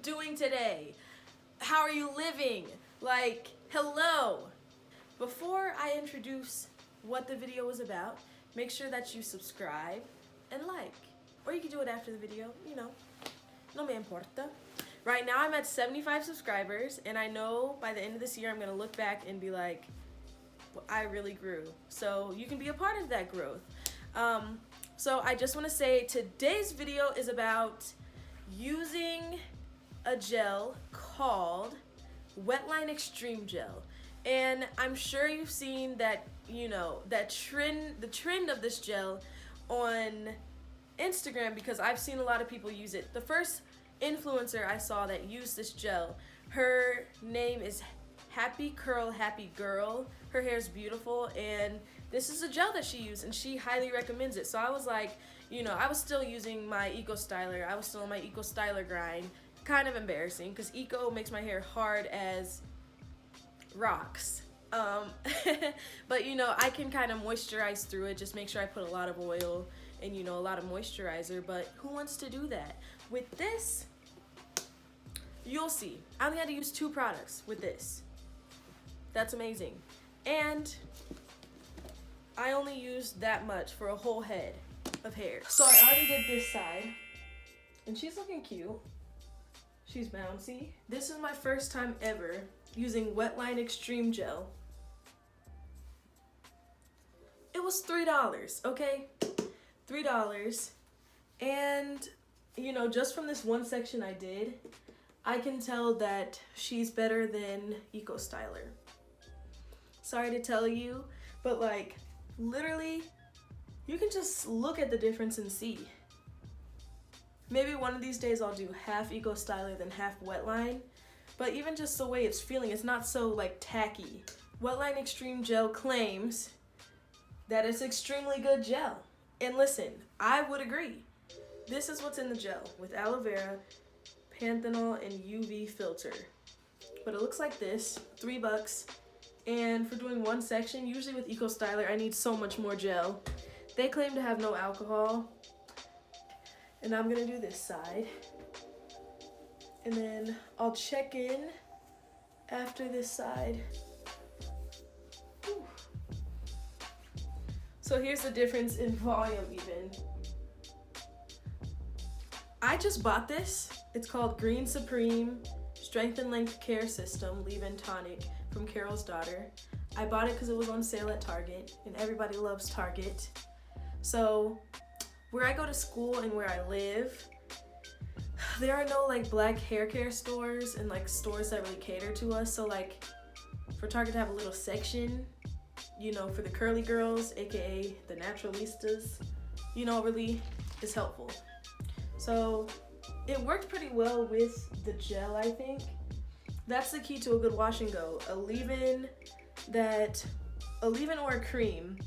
doing today? How are you living? Like, hello. Before I introduce what the video is about, make sure that you subscribe and like. Or you can do it after the video, you know. No me importa. Right now I'm at 75 subscribers, and I know by the end of this year I'm gonna look back and be like, well, I really grew. So you can be a part of that growth. So I just wanna say today's video is about using a gel called Wetline Xtreme gel. And I'm sure you've seen that, you know, the trend of this gel on Instagram, because I've seen a lot of people use it. The first influencer I saw that used this gel, her name is Happy Curl Happy Girl. Her hair is beautiful, and this is a gel that she used, and she highly recommends it. So I was like, you know, I was still using my Eco Styler. I was still on my Eco Styler grind. Kind of embarrassing, because Eco makes my hair hard as rocks. But you know, I can kind of moisturize through it. Just make sure I put a lot of oil and, you know, a lot of moisturizer. But who wants to do that? With this, you'll see. I only had to use 2 products with this. That's amazing. And I only used that much for a whole head of hair. So I already did this side, and she's looking cute. She's bouncy. This is my first time ever using Wetline Xtreme gel. It was $3, okay? $3. And, you know, just from this one section I did, I can tell that she's better than Eco Styler. Sorry to tell you, but like, literally, you can just look at the difference and see. Maybe one of these days I'll do half Eco Styler than half Wetline, but even just the way it's feeling, it's not so like tacky. Wetline Xtreme gel claims that it's extremely good gel. And listen, I would agree. This is what's in the gel with aloe vera, panthenol, and UV filter. But it looks like this, $3. And for doing one section, usually with Eco Styler, I need so much more gel. They claim to have no alcohol. And I'm gonna do this side. And then I'll check in after this side. Whew. So here's the difference in volume even. I just bought this. It's called Green Supreme Strength and Length Care System Leave-In Tonic from Carol's Daughter. I bought it because it was on sale at Target, and everybody loves Target. So where I go to school and where I live, there are no like black hair care stores and like stores that really cater to us. So like for Target to have a little section, you know, for the curly girls, aka the naturalistas, you know, really is helpful. So it worked pretty well with the gel, I think. That's the key to a good wash and go. A leave-in or a cream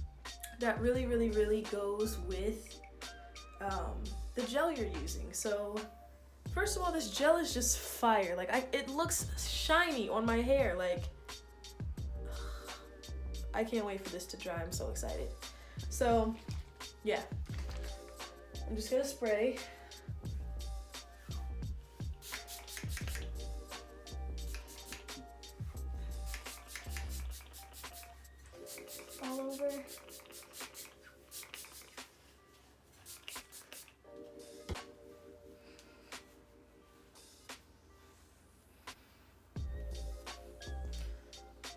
that really, really, really goes with the gel you're using. So first of all, this gel is just fire. Like it looks shiny on my hair. Like I can't wait for this to dry. I'm so excited. So yeah, I'm just gonna spray. All over.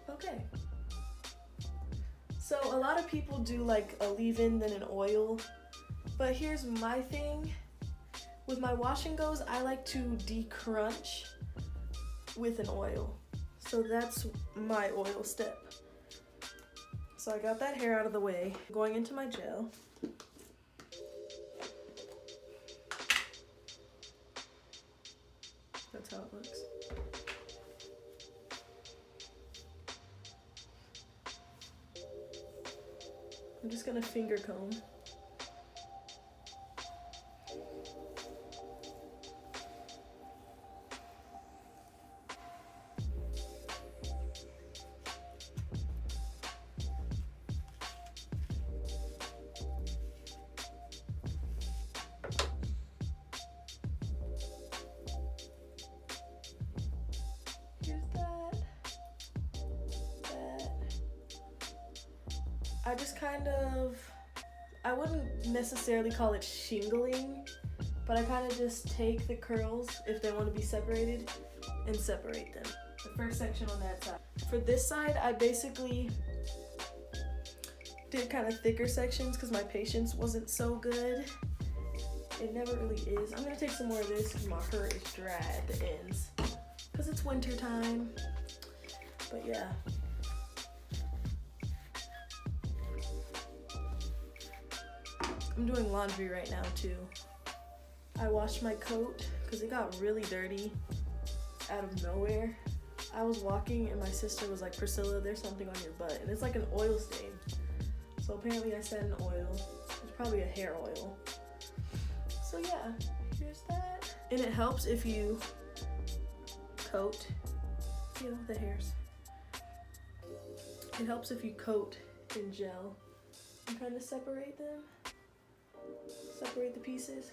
Okay. So a lot of people do like a leave-in then an oil, but here's my thing. With my wash and goes, I like to decrunch with an oil. So that's my oil step. So I got that hair out of the way. Going into my gel. That's how it looks. I'm just gonna finger comb. I just kind of, I wouldn't necessarily call it shingling, but I kind of just take the curls, if they want to be separated, and separate them. The first section on that side. For this side, I basically did kind of thicker sections because my patience wasn't so good. It never really is. I'm gonna take some more of this because my hair is dry at the ends because it's winter time. But yeah. I'm doing laundry right now too. I washed my coat because it got really dirty out of nowhere. I was walking and my sister was like, Priscilla, there's something on your butt. And it's like an oil stain. So apparently I set in oil. It's probably a hair oil. So yeah, here's that. And it helps if you coat, you know, the hairs. It helps if you coat in gel and kind of separate them. Separate the pieces.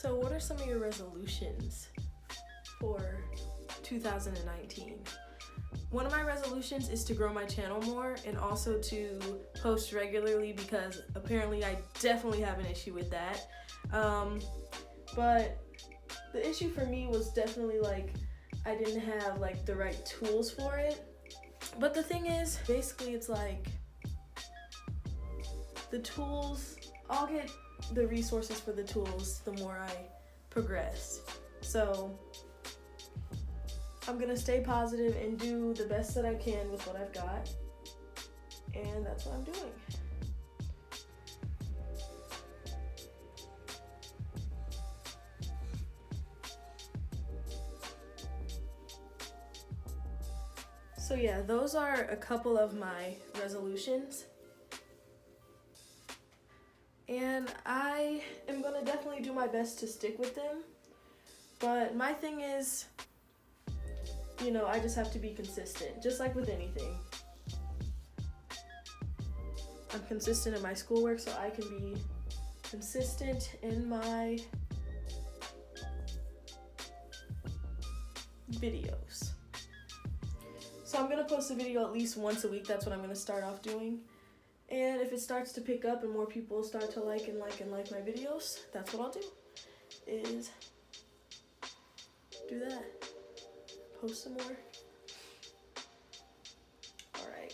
So what are some of your resolutions for 2019? One of my resolutions is to grow my channel more and also to post regularly because apparently I definitely have an issue with that. But the issue for me was definitely like I didn't have like the right tools for it. But the thing is, basically it's like the tools, I'll get the resources for the tools the more I progress. So I'm gonna stay positive and do the best that I can with what I've got, and that's what I'm doing. So yeah, those are a couple of my resolutions. And I am gonna definitely do my best to stick with them. But my thing is, you know, I just have to be consistent, just like with anything. I'm consistent in my schoolwork, so I can be consistent in my videos. So I'm gonna post a video at least once a week. That's what I'm gonna start off doing. And if it starts to pick up and more people start to like my videos, that's what I'll do, is do that. Post some more. All right.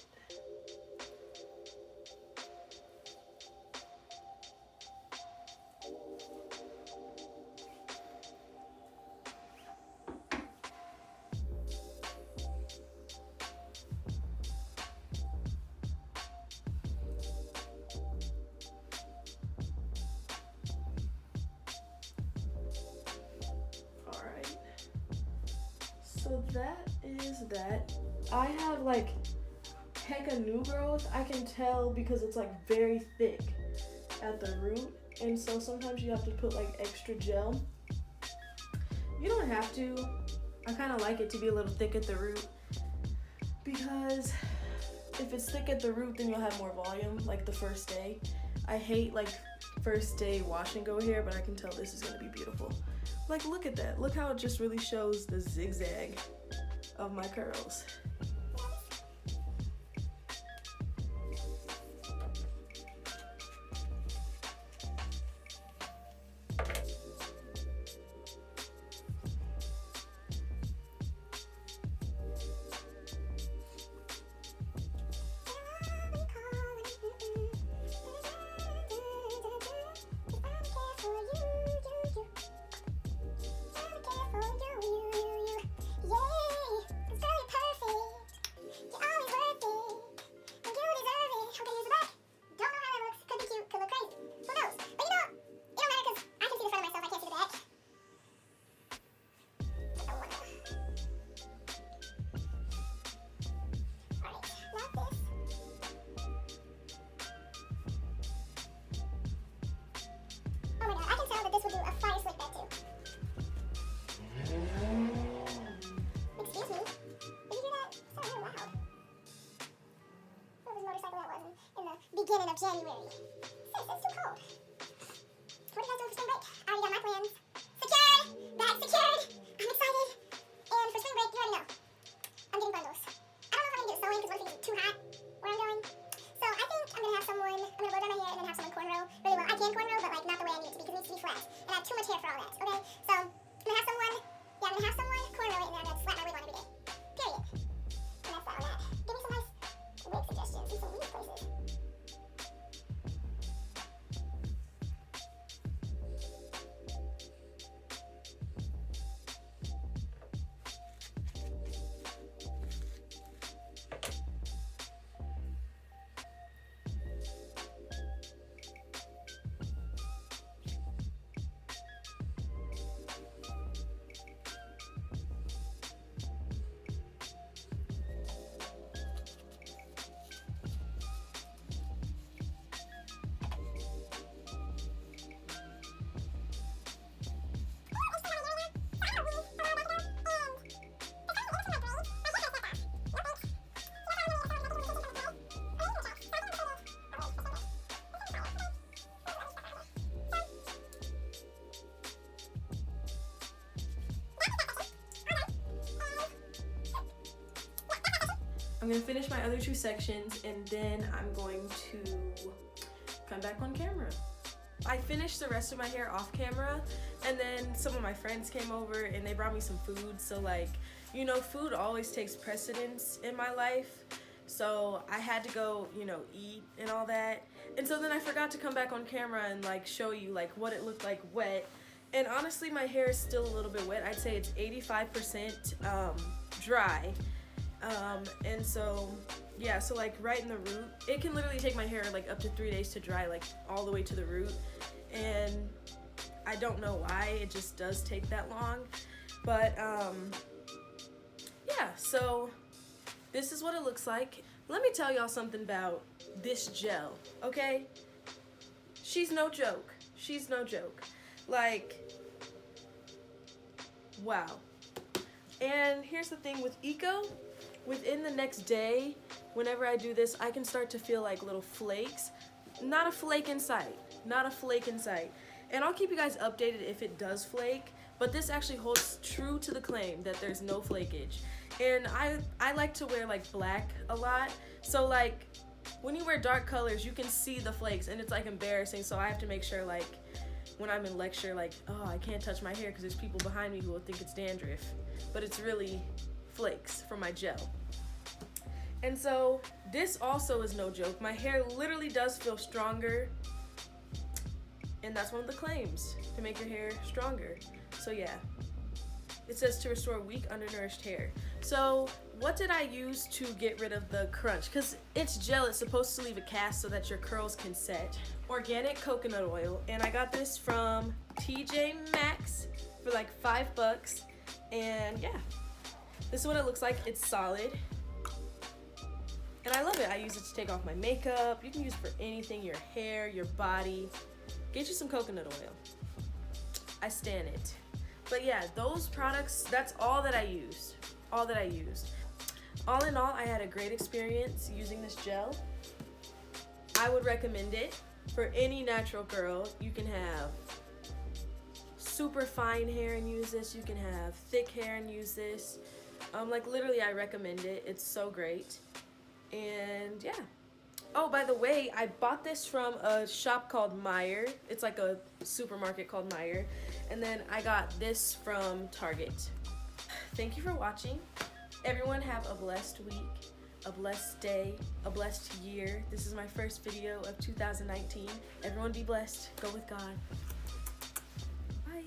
So that is that. I have like hecka new growth. I can tell because it's like very thick at the root, and so sometimes you have to put like extra gel. You don't have to. I kind of like it to be a little thick at the root because if it's thick at the root, then you'll have more volume like the first day. I hate like first day wash and go hair, but I can tell this is gonna be beautiful. Like, look at that. Look how it just really shows the zigzag of my curls. beginning of January. It's too cold. What are you guys doing for spring break? I already got my plans secured. Bag secured. I'm excited. And for spring break, you already know. I'm getting bundles. I don't know if I'm gonna get sewing because what if it's too hot where I'm going? So I think I'm gonna have someone, I'm gonna blow dry my hair and then have someone cornrow really well. I can cornrow, but like not the way I need it to be because it needs to be flat. And I have too much hair for all that, okay? So I'm gonna have someone, cornrow it and then I'm gonna slap my wig on every day. Period. And that's that on that. Give me some nice wig suggestions and some weave places. I'm gonna finish my other two sections and then I'm going to come back on camera. I finished the rest of my hair off camera and then some of my friends came over and they brought me some food. So like, you know, food always takes precedence in my life. So I had to go, you know, eat and all that. And so then I forgot to come back on camera and like show you like what it looked like wet. And honestly, my hair is still a little bit wet. I'd say it's 85% dry. And so yeah, so like right in the root, it can literally take my hair like up to 3 days to dry, like all the way to the root. And I don't know why, it just does take that long. But yeah, so this is what it looks like. Let me tell y'all something about this gel, okay? She's no joke. She's no joke. Like, wow. And here's the thing with Eco, within the next day, whenever I do this, I can start to feel like little flakes. Not a flake in sight. Not a flake in sight. And I'll keep you guys updated if it does flake, but this actually holds true to the claim that there's no flakage. And I like to wear like black a lot, so like when you wear dark colors you can see the flakes and it's like embarrassing, so I have to make sure like when I'm in lecture, like, oh, I can't touch my hair because there's people behind me who will think it's dandruff, but it's really flakes from my gel. And so this also is no joke. My hair literally does feel stronger, and that's one of the claims, to make your hair stronger. So yeah, it says to restore weak, undernourished hair. So what did I use to get rid of the crunch? Because it's gel, it's supposed to leave a cast so that your curls can set. Organic coconut oil, and I got this from TJ Maxx for like $5. And yeah, this is what it looks like. It's solid. And I love it. I use it to take off my makeup. You can use it for anything, your hair, your body. Get you some coconut oil. I stan it. But yeah, those products, that's all that I used. All that I used. All in all, I had a great experience using this gel. I would recommend it for any natural girl. You can have super fine hair and use this. You can have thick hair and use this. Like literally, I recommend it. It's so great. And yeah. Oh, by the way, I bought this from a shop called Meijer. It's like a supermarket called Meijer. And then I got this from Target. Thank you for watching. Everyone have a blessed week, a blessed day, a blessed year. This is my first video of 2019. Everyone be blessed. Go with God. Bye.